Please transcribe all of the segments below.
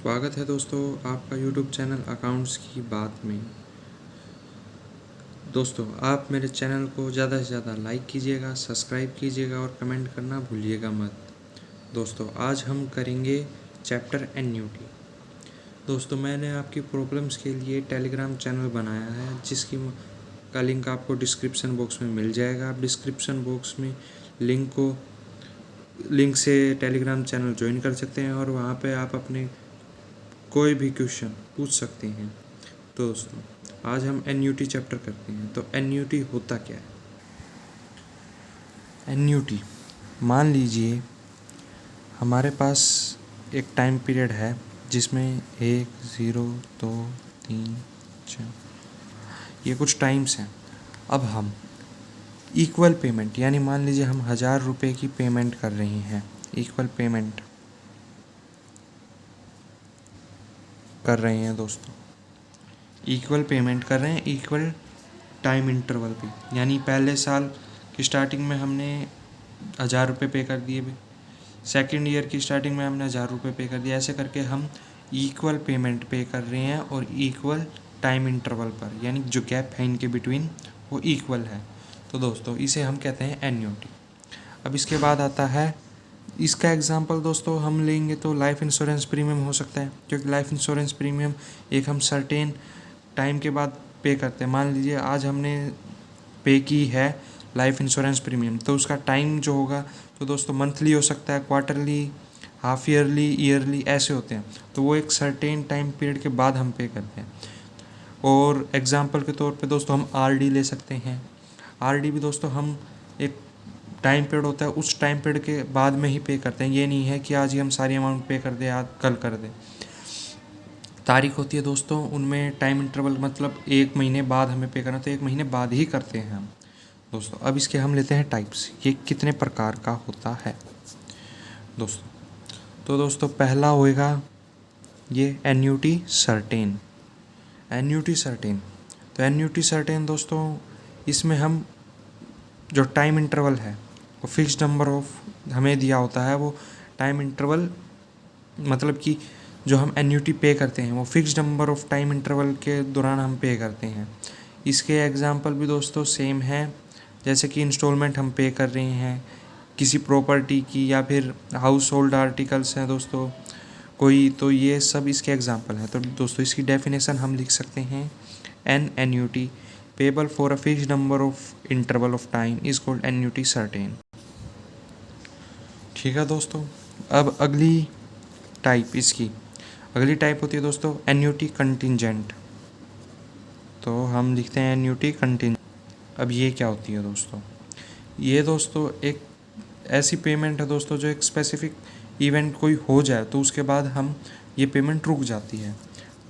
स्वागत है दोस्तों आपका YouTube चैनल अकाउंट्स की बात में। दोस्तों आप मेरे चैनल को ज़्यादा से ज़्यादा लाइक कीजिएगा, सब्सक्राइब कीजिएगा और कमेंट करना भूलिएगा मत। दोस्तों आज हम करेंगे चैप्टर एन्युटी। दोस्तों मैंने आपकी प्रॉब्लम्स के लिए टेलीग्राम चैनल बनाया है जिसकी का लिंक आपको डिस्क्रिप्शन बॉक्स में मिल जाएगा। आप डिस्क्रिप्शन बॉक्स में लिंक से टेलीग्राम चैनल ज्वाइन कर सकते हैं और वहाँ पे आप अपने कोई भी क्वेश्चन पूछ सकते हैं। तो दोस्तों आज हम एन्युटी चैप्टर करते हैं। तो एन्युटी होता क्या है? एन्युटी, मान लीजिए हमारे पास एक टाइम पीरियड है जिसमें 1, 0, 2, 3, 4 ये कुछ टाइम्स हैं। अब हम इक्वल पेमेंट यानी मान लीजिए हम 1000 रुपये की पेमेंट कर रहे हैं, इक्वल पेमेंट कर रहे हैं दोस्तों, इक्वल पेमेंट कर रहे हैं इक्वल टाइम इंटरवल पे। यानी पहले साल की स्टार्टिंग में हमने 1000 रुपये पे कर दिए, सेकेंड ईयर की स्टार्टिंग में हमने 1000 रुपये पे कर दिया। ऐसे करके हम इक्वल पेमेंट पे कर रहे हैं और इक्वल टाइम इंटरवल पर, यानी जो गैप है इनके बिटवीन वो इक्वल है। तो दोस्तों इसे हम कहते हैं एन्युटी। अब इसके बाद आता है इसका एग्जांपल दोस्तों हम लेंगे तो लाइफ इंश्योरेंस प्रीमियम हो सकता है, क्योंकि लाइफ इंश्योरेंस प्रीमियम एक हम सर्टेन टाइम के बाद पे करते हैं। मान लीजिए आज हमने पे की है लाइफ इंश्योरेंस प्रीमियम, तो उसका टाइम जो होगा तो दोस्तों मंथली हो सकता है, क्वार्टरली, हाफ ईयरली, ईयरली ऐसे होते हैं। तो वो एक सर्टेन टाइम पीरियड के बाद हम पे करते हैं। और एग्जांपल के तौर पे दोस्तों हम आरडी ले सकते हैं। आरडी भी दोस्तों हम एक टाइम पीरियड होता है, उस टाइम पीरियड के बाद में ही पे करते हैं। ये नहीं है कि आज ही हम सारी अमाउंट पे कर दें, आज कल कर दें। तारीख होती है दोस्तों, उनमें टाइम इंटरवल मतलब 1 महीने बाद हमें पे करना, तो 1 महीने बाद ही करते हैं हम दोस्तों। अब इसके हम लेते हैं टाइप्स, ये कितने प्रकार का होता है दोस्तों। तो दोस्तों पहला होएगा ये एन्युटी सर्टेन। एन्युटी सर्टेन, तो एन्युटी सर्टेन दोस्तों इसमें हम जो टाइम इंटरवल है वो फिक्स्ड नंबर ऑफ हमें दिया होता है। वो टाइम इंटरवल मतलब कि जो हम एन्युटी पे करते हैं वो fixed number of time interval के दौरान हम पे करते हैं। इसके एग्जांपल भी दोस्तों सेम है, जैसे कि इंस्टॉलमेंट हम पे कर रहे हैं किसी प्रॉपर्टी की या फिर हाउस होल्ड आर्टिकल्स हैं दोस्तों कोई, तो ये सब इसके एग्जांपल हैं। तो दोस्तों इसकी डेफिनेशन हम लिख सकते हैं, an annuity payable for a fixed number of interval of time is called annuity certain. ठीक है दोस्तों। अब अगली टाइप होती है दोस्तों एन्युटी कंटिंजेंट। तो हम लिखते हैं एन्युटी कंटिंजेंट। अब ये क्या होती है दोस्तों? ये दोस्तों एक ऐसी पेमेंट है दोस्तों जो एक स्पेसिफिक इवेंट कोई हो जाए तो उसके बाद हम ये पेमेंट रुक जाती है।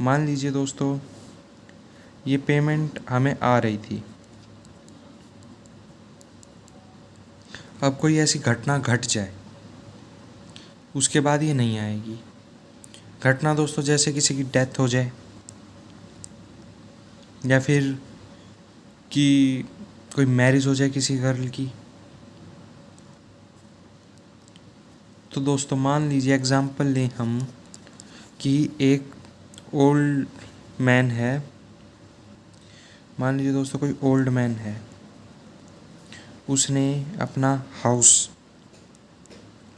मान लीजिए दोस्तों ये पेमेंट हमें आ रही थी, अब कोई ऐसी घटना घट जाए उसके बाद ये नहीं आएगी। घटना दोस्तों जैसे किसी की डेथ हो जाए या फिर कि कोई मैरिज हो जाए किसी गर्ल की। तो दोस्तों मान लीजिए एग्जांपल लें हम कि एक ओल्ड मैन है, मान लीजिए दोस्तों कोई ओल्ड मैन है, उसने अपना हाउस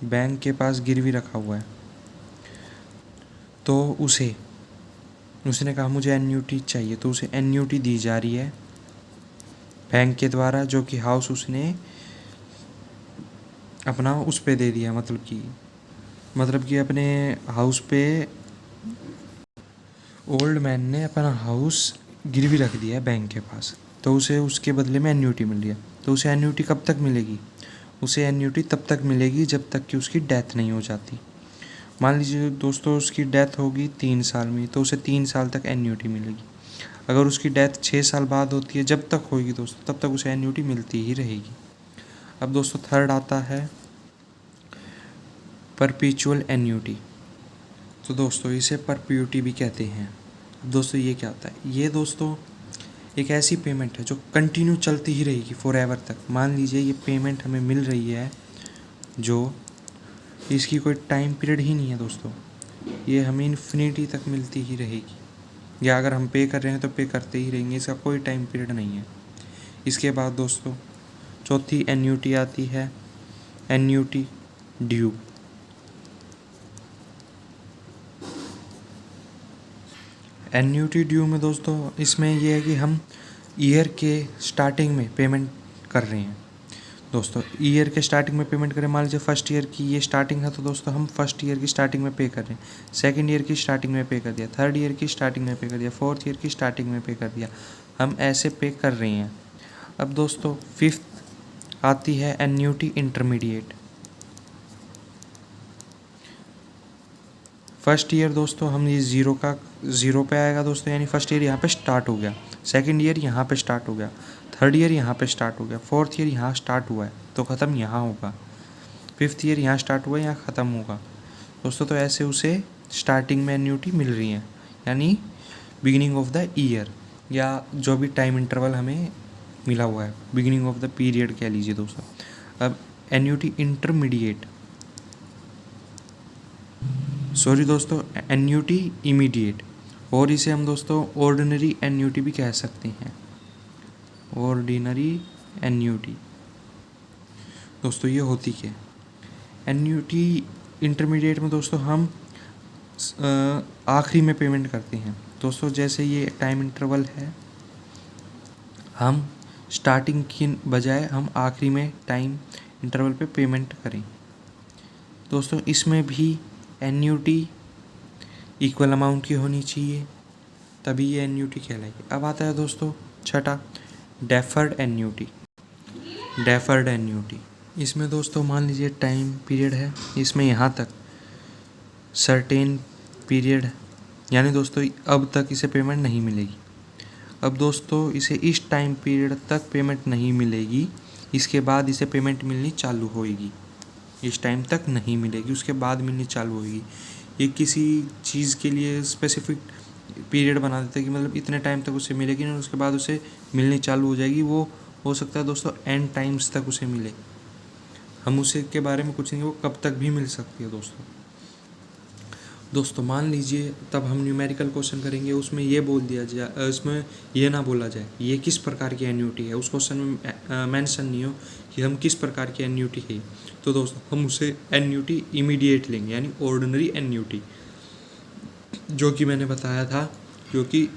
बैंक के पास गिरवी रखा हुआ है। तो उसने कहा मुझे एन्युटी चाहिए, तो उसे एन्युटी दी जा रही है बैंक के द्वारा, जो कि हाउस उसने अपना उस पे दे दिया, मतलब कि अपने हाउस पे ओल्ड मैन ने अपना हाउस गिरवी रख दिया है बैंक के पास, तो उसे उसके बदले में एन्युटी मिल रही है। तो उसे एन्युटी कब तक मिलेगी? उसे एन्युटी तब तक मिलेगी जब तक कि उसकी डेथ नहीं हो जाती। मान लीजिए दोस्तों उसकी डेथ होगी 3 साल में, तो उसे 3 साल तक एन्युटी मिलेगी। अगर उसकी डेथ 6 साल बाद होती है, जब तक होगी दोस्तों तब तक उसे एन्युटी मिलती ही रहेगी। अब दोस्तों थर्ड आता है परपेचुअल एन्युटी। तो दोस्तों इसे परपेचुटी भी कहते हैं। अब दोस्तों ये क्या होता है? ये दोस्तों एक ऐसी पेमेंट है जो कंटिन्यू चलती ही रहेगी फॉर एवर तक। मान लीजिए ये पेमेंट हमें मिल रही है जो इसकी कोई टाइम पीरियड ही नहीं है दोस्तों, ये हमें इन्फिनिटी तक मिलती ही रहेगी, या अगर हम पे कर रहे हैं तो पे करते ही रहेंगे, इसका कोई टाइम पीरियड नहीं है। इसके बाद दोस्तों चौथी एन्यूटी आती है, एन्यूटी ड्यू। एन्यूटी ड्यू में दोस्तों इसमें ये है कि हम ईयर के स्टार्टिंग में पेमेंट कर रहे हैं। दोस्तों ईयर के स्टार्टिंग में पेमेंट करें, मान लीजिए फर्स्ट ईयर की ये स्टार्टिंग है, तो दोस्तों हम फर्स्ट ईयर की स्टार्टिंग में पे कर रहे हैं, सेकंड ईयर की स्टार्टिंग में पे कर दिया, थर्ड ईयर की स्टार्टिंग में पे कर दिया, फोर्थ ईयर की स्टार्टिंग में पे कर दिया, हम ऐसे पे कर रहे हैं। अब दोस्तों फिफ्थ आती है एन्यूटी इंटरमीडिएट। फर्स्ट ईयर दोस्तों हम ये ज़ीरो पे आएगा दोस्तों, यानी फर्स्ट ईयर यहाँ पे स्टार्ट हो गया, सेकंड ईयर यहाँ पे स्टार्ट हो गया, थर्ड ईयर यहाँ पे स्टार्ट हो गया, फोर्थ ईयर यहाँ स्टार्ट हुआ है तो ख़त्म यहाँ होगा, फिफ्थ ईयर यहाँ स्टार्ट हुआ है यहाँ ख़त्म होगा दोस्तों। तो ऐसे उसे स्टार्टिंग में एन्यूटी मिल रही है, यानी बिगिनिंग ऑफ द ईयर, या जो भी टाइम इंटरवल हमें मिला हुआ है, बिगिनिंग ऑफ द पीरियड कह लीजिए दोस्तों। अब एन्यूटी इंटरमीडिएट, सॉरी दोस्तों, एन्यूटी इमीडिएट, और इसे हम दोस्तों ऑर्डिनरी एन्यूटी भी कह सकते हैं, ऑर्डिनरी एन्यूटी। दोस्तों ये होती क्या है, एन्यूटी इंटरमीडिएट में दोस्तों हम आखिरी में पेमेंट करते हैं दोस्तों। जैसे ये टाइम इंटरवल है, हम स्टार्टिंग की बजाय हम आखिरी में टाइम इंटरवल पे पेमेंट करें दोस्तों। इसमें भी एन्यूटी इक्वल अमाउंट की होनी चाहिए, तभी ये एन्यूटी कहलाएगी। अब आता है दोस्तों छठा, डेफर्ड एन्यूटी। डेफर्ड एन्यूटी, इसमें दोस्तों मान लीजिए टाइम पीरियड है, इसमें यहाँ तक सर्टेन पीरियड, यानी दोस्तों अब तक इसे पेमेंट नहीं मिलेगी। अब दोस्तों इसे इस टाइम पीरियड तक पेमेंट नहीं मिलेगी, इसके बाद इसे पेमेंट मिलनी चालू होएगी। इस टाइम तक नहीं मिलेगी, उसके बाद मिलनी चालू होगी। ये किसी चीज़ के लिए स्पेसिफिक पीरियड बना देता है कि मतलब इतने टाइम तक उसे मिलेगी और उसके बाद उसे मिलनी चालू हो जाएगी। वो हो सकता है दोस्तों एंड टाइम्स तक उसे मिले, हम उसे के बारे में कुछ नहीं, वो कब तक भी मिल सकती है दोस्तों। मान लीजिए तब हम न्यूमेरिकल क्वेश्चन करेंगे, उसमें ये बोल दिया जाए, उसमें ये ना बोला जाए ये किस प्रकार की एन्यूटी है, उस क्वेश्चन में मेंशन नहीं हो कि हम किस प्रकार की एन्यूटी है, तो दोस्तों हम उसे एन्यूटी इमीडिएट लेंगे, यानी ऑर्डिनरी एन्यूटी, जो कि मैंने बताया था, जो कि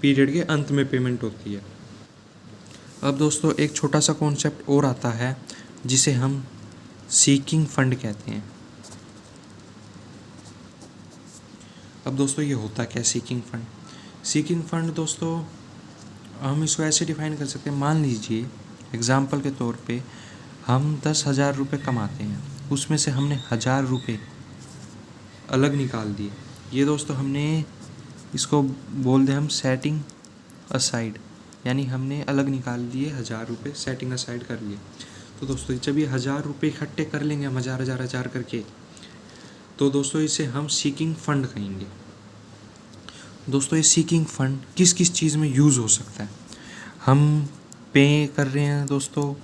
पीरियड के अंत में पेमेंट होती है। अब दोस्तों एक छोटा सा कॉन्सेप्ट और आता है जिसे हम सीकिंग फंड कहते हैं। अब दोस्तों ये होता क्या है सीकिंग फंड? सीकिंग फंड दोस्तों हम इसको ऐसे डिफाइन कर सकते हैं, मान लीजिए एग्जाम्पल के तौर पे हम 10,000 रुपये कमाते हैं, उसमें से हमने 1,000 रुपये अलग निकाल दिए। ये दोस्तों हमने इसको बोल दें हम सेटिंग असाइड, यानी हमने अलग निकाल दिए 1,000 रुपये, सेटिंग असाइड कर लिए। तो दोस्तों जब ये 1,000 रुपये इकट्ठे कर लेंगे हम, 1,000 करके, तो दोस्तों इसे हम सीकिंग फंड कहेंगे। दोस्तों ये सीकिंग फंड किस किस चीज़ में यूज़ हो सकता है? हम पे कर रहे हैं दोस्तों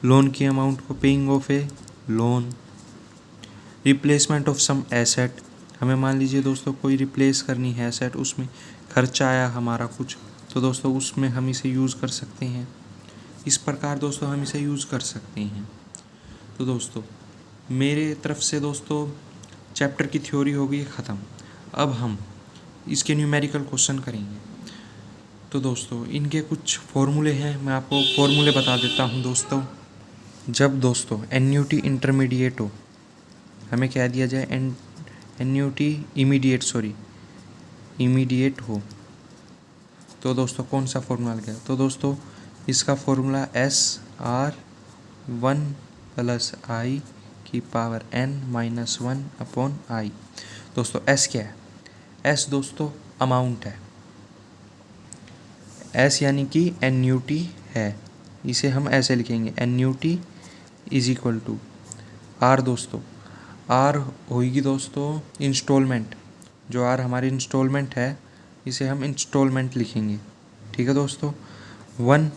लोन की अमाउंट को, paying off a loan, replacement of some asset, हमें मान लीजिए दोस्तों कोई रिप्लेस करनी है एसेट, उसमें खर्चा आया हमारा कुछ, तो दोस्तों उसमें हम इसे यूज़ कर सकते हैं। इस प्रकार दोस्तों हम इसे यूज़ कर सकते हैं। तो दोस्तों मेरे तरफ से दोस्तों चैप्टर की थ्योरी हो गई ख़त्म। अब हम इसके न्यूमेरिकल क्वेश्चन करेंगे। तो दोस्तों इनके कुछ फॉर्मूले हैं, मैं आपको फॉर्मूले बता देता हूं दोस्तों। जब दोस्तों एन्यूटी इंटरमीडिएट हो, हमें क्या दिया जाए, एन्यूटी इमीडिएट हो, तो दोस्तों कौन सा फॉर्मूला लगा? तो दोस्तों इसका फॉर्मूला SR1 + I की पावर n-1/i। दोस्तों S क्या है? S दोस्तों अमाउंट है, S यानी कि एन्यूटी है, इसे हम ऐसे लिखेंगे, एन्यूटी = R दोस्तों, R होगी दोस्तों इंस्टॉलमेंट, जो R हमारी इंस्टॉलमेंट है इसे हम इंस्टॉलमेंट लिखेंगे, ठीक है दोस्तों। 1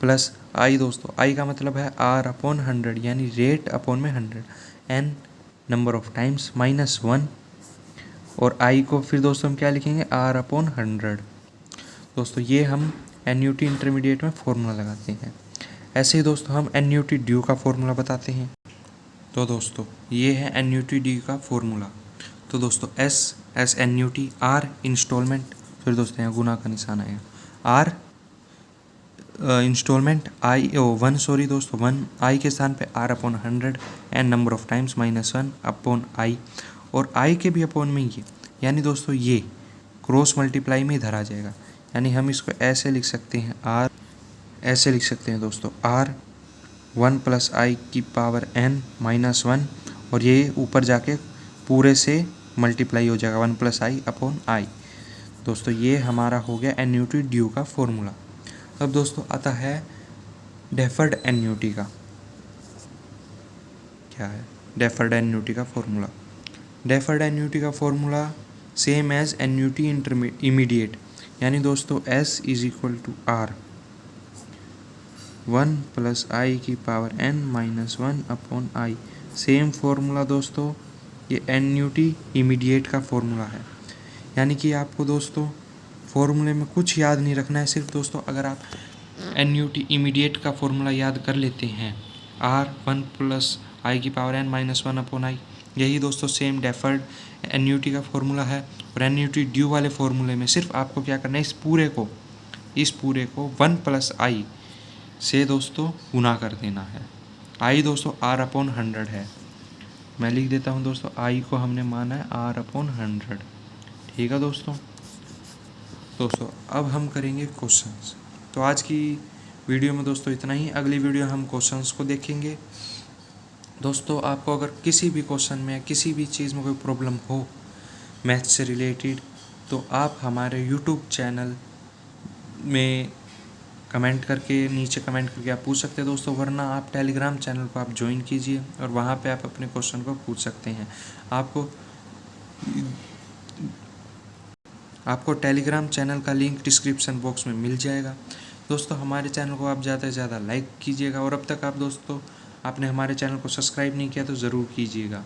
+ I दोस्तों, I का मतलब है R/100, यानी रेट अपॉन में 100, n नंबर ऑफ टाइम्स, -1 और आई को फिर दोस्तों हम क्या लिखेंगे, R/100। दोस्तों ये हम एन्यूटी इंटरमीडिएट में फॉर्मूला लगाते हैं। ऐसे ही दोस्तों हम एन्यूटी ड्यू का फॉर्मूला बताते हैं। तो दोस्तों ये है एन्यूटी ड्यू का फॉर्मूला। तो दोस्तों एस एन्यूटी, आर इंस्टॉलमेंट, फिर दोस्तों यहाँ गुना का निशान आएगा, R installment, I one, sorry दोस्तों वन, आई के स्थान पे R/100 N number of times -1/i, और आई के भी अपॉन में ये, यानी दोस्तों ये क्रॉस मल्टीप्लाई में इधर आ जाएगा, यानी हम इसको ऐसे लिख सकते हैं ऐसे लिख सकते हैं दोस्तों, R1 + i की पावर n -1, और ये ऊपर जाके पूरे से मल्टीप्लाई हो जाएगा 1 + i/i। दोस्तों ये हमारा हो गया एन्यूटी ड्यू का फॉर्मूला। अब दोस्तों आता है डेफर्ड एन्यूटी का। क्या है डेफर्ड एन्यूटी का फॉर्मूला? डेफर्ड एन्यूटी का formula same as annuity immediate, यानी दोस्तों S = R 1 + i की power n -1/i। Same formula दोस्तों ये एन्यूटी इमीडिएट का फॉर्मूला है, यानी कि आपको दोस्तों फॉर्मूले में कुछ याद नहीं रखना है। सिर्फ दोस्तों अगर आप एन्यूटी इमीडिएट का फॉर्मूला याद कर लेते हैं, R1 + i की पावर n -1/i, यही दोस्तों सेम डेफर्ड एन्यूटी का फॉर्मूला है। और एन्यूटी ड्यू वाले फॉर्मूले में सिर्फ आपको क्या करना है, इस पूरे को 1 + i से दोस्तों गुना कर देना है। i दोस्तों R/100 है, मैं लिख देता हूँ दोस्तों, i को हमने माना है R/100। ठीक है दोस्तों अब हम करेंगे क्वेश्चंस। तो आज की वीडियो में दोस्तों इतना ही। अगली वीडियो हम क्वेश्चंस को देखेंगे। दोस्तों आपको अगर किसी भी क्वेश्चन में या किसी भी चीज़ में कोई प्रॉब्लम हो मैथ से रिलेटेड, तो आप हमारे यूट्यूब चैनल में नीचे कमेंट करके आप पूछ सकते हैं दोस्तों, वरना आप टेलीग्राम चैनल को आप ज्वाइन कीजिए और वहाँ पे आप अपने क्वेश्चन को पूछ सकते हैं। आपको टेलीग्राम चैनल का लिंक डिस्क्रिप्शन बॉक्स में मिल जाएगा। दोस्तों हमारे चैनल को आप ज़्यादा से ज़्यादा लाइक कीजिएगा, और अब तक आप दोस्तों आपने हमारे चैनल को सब्सक्राइब नहीं किया तो ज़रूर कीजिएगा।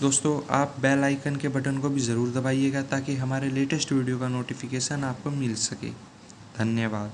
दोस्तों आप बेल आइकन के बटन को भी ज़रूर दबाइएगा ताकि हमारे लेटेस्ट वीडियो का नोटिफिकेशन आपको मिल सके। धन्यवाद।